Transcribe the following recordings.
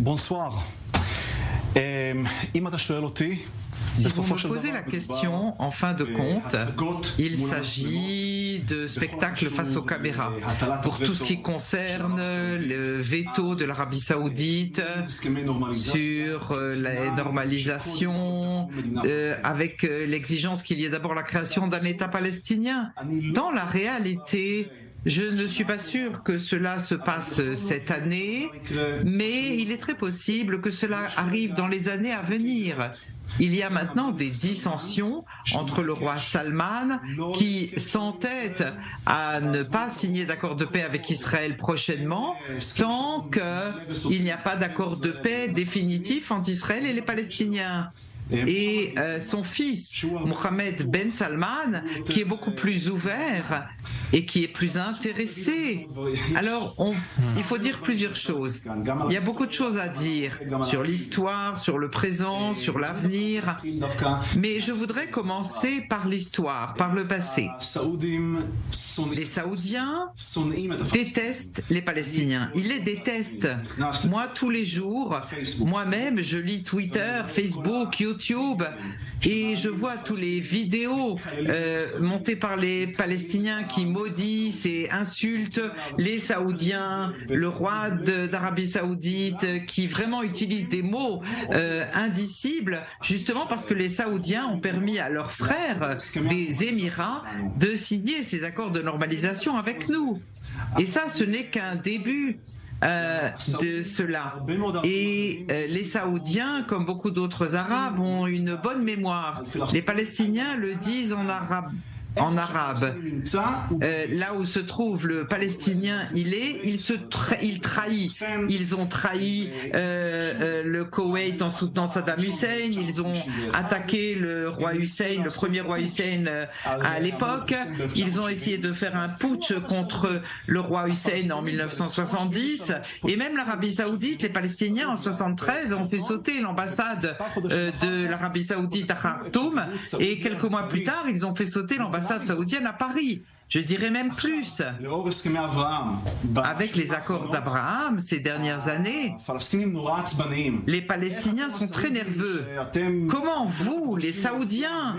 bonsoir. Si vous me posez la question, en fin de compte, il s'agit de spectacles face aux caméras. Pour tout ce qui concerne le veto de l'Arabie Saoudite sur la normalisation, avec l'exigence qu'il y ait d'abord la création d'un État palestinien. Dans la réalité, je ne suis pas sûr que cela se passe cette année, mais il est très possible que cela arrive dans les années à venir. Il y a maintenant des dissensions entre le roi Salman qui s'entête à ne pas signer d'accord de paix avec Israël prochainement tant qu'il n'y a pas d'accord de paix définitif entre Israël et les Palestiniens. Et son fils, Mohammed Ben Salman, qui est beaucoup plus ouvert et qui est plus intéressé. Alors, il faut dire plusieurs choses. Il y a beaucoup de choses à dire sur l'histoire, sur le présent, sur l'avenir. Mais je voudrais commencer par l'histoire, par le passé. Les Saoudiens détestent les Palestiniens. Ils les détestent. Moi, tous les jours, moi-même, je lis Twitter, Facebook, YouTube, et je vois tous les vidéos montées par les Palestiniens qui maudissent et insultent les Saoudiens, le roi d'Arabie Saoudite, qui vraiment utilise des mots indicibles, justement parce que les Saoudiens ont permis à leurs frères des Émirats de signer ces accords de normalisation avec nous. Et ça, ce n'est qu'un début de cela. Et les Saoudiens, comme beaucoup d'autres Arabes, ont une bonne mémoire. Les Palestiniens le disent en arabe. Là où se trouve le Palestinien, il trahit. Ils ont trahi le Koweït en soutenant Saddam Hussein. Ils ont attaqué le roi Hussein, le premier roi Hussein à l'époque. Ils ont essayé de faire un putsch contre le roi Hussein en 1970. Et même l'Arabie Saoudite, les Palestiniens en 1973 ont fait sauter l'ambassade de l'Arabie Saoudite à Khartoum. Et quelques mois plus tard, ils ont fait sauter l'ambassade saoudienne à Paris. Je dirais même plus. Avec les accords d'Abraham ces dernières années, les Palestiniens sont très nerveux. Comment vous, les Saoudiens,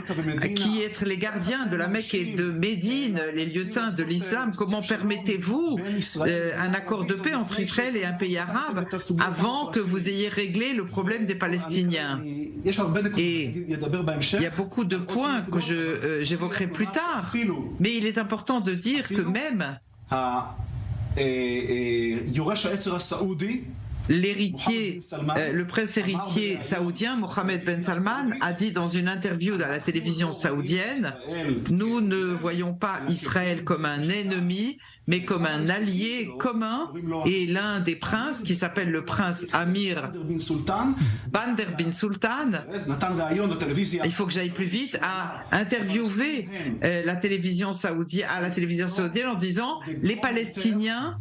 qui êtes les gardiens de la Mecque et de Médine, les lieux saints de l'islam, comment permettez-vous un accord de paix entre Israël et un pays arabe avant que vous ayez réglé le problème des Palestiniens? Et il y a beaucoup de points que j'évoquerai plus tard, mais il est important de dire que même l'héritier, le prince héritier saoudien, Mohammed Ben Salman, a dit dans une interview à la télévision saoudienne: nous ne voyons pas Israël comme un ennemi, mais comme un allié commun. Et l'un des princes, qui s'appelle le prince Amir Bandar bin Sultan, il faut que j'aille plus vite, a interviewé la télévision saoudienne en disant: les Palestiniens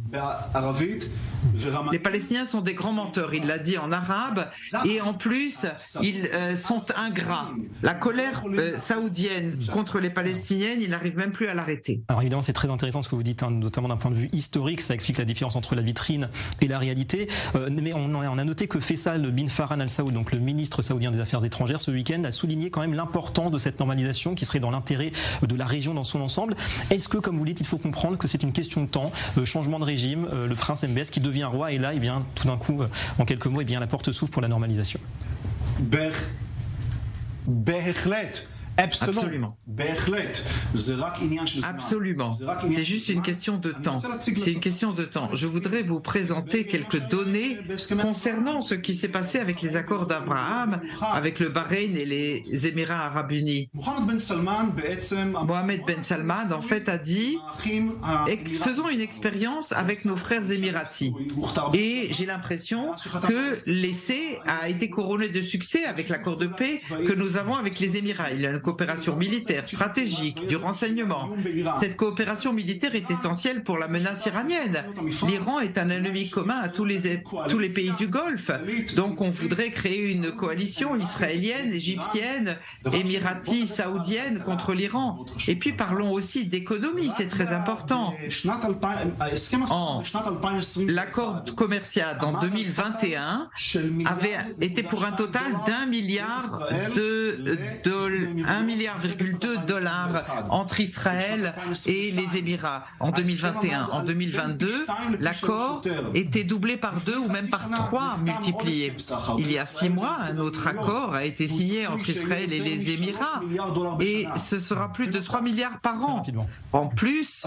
sont des grands menteurs. Il l'a dit en arabe, et en plus ils sont ingrats. La colère saoudienne contre les Palestiniennes, il n'arrive même plus à l'arrêter. Alors évidemment, c'est très intéressant ce que vous dites, notamment d'un point de vue historique. Ça explique la différence entre la vitrine et la réalité. Mais on a noté que Faisal bin Farhan Al Saoud, donc le ministre saoudien des Affaires étrangères, ce week-end a souligné quand même l'importance de cette normalisation qui serait dans l'intérêt de la région dans son ensemble. Est-ce que, comme vous dites, il faut comprendre que c'est une question de temps, changement de régime, le prince MBS qui devient roi, et là, eh bien, tout d'un coup, en quelques mots, eh bien, la porte s'ouvre pour la normalisation? Absolument. Absolument. C'est juste une question de temps. C'est une question de temps. Je voudrais vous présenter quelques données concernant ce qui s'est passé avec les accords d'Abraham, avec le Bahreïn et les Émirats arabes unis. Mohammed Ben Salman, en fait, a dit: faisons une expérience avec nos frères émiratis. Et j'ai l'impression que l'essai a été couronné de succès avec l'accord de paix que nous avons avec les Émirats. Il y a une coopération militaire, stratégique, du renseignement. Cette coopération militaire est essentielle pour la menace iranienne. L'Iran est un ennemi commun à tous les pays du Golfe. Donc on voudrait créer une coalition israélienne, égyptienne, émirati, saoudienne contre l'Iran. Et puis parlons aussi d'économie, c'est très important. L'accord commercial en 2021 avait été pour un total d'1,2 milliard entre Israël et les Émirats en 2021. En 2022, l'accord était doublé par 2 ou même par 3 multiplié. Il y a 6 mois, un autre accord a été signé entre Israël et les Émirats et ce sera plus de 3 milliards par an. En plus...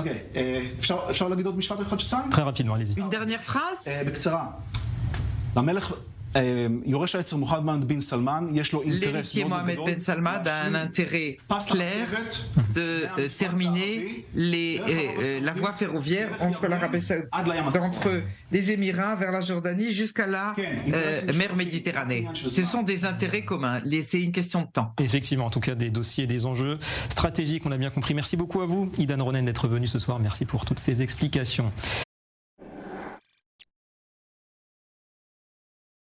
Très rapidement, allez-y. Une dernière phrase. L'héritier Mohammed Ben Salman a un intérêt clair de terminer la voie ferroviaire entre l'Arabie Saoudite, entre les Émirats vers la Jordanie jusqu'à la mer Méditerranée. Ce sont des intérêts communs. C'est une question de temps. Effectivement, en tout cas, des dossiers, des enjeux stratégiques, on a bien compris. Merci beaucoup à vous, Idan Ronen, d'être venu ce soir. Merci pour toutes ces explications.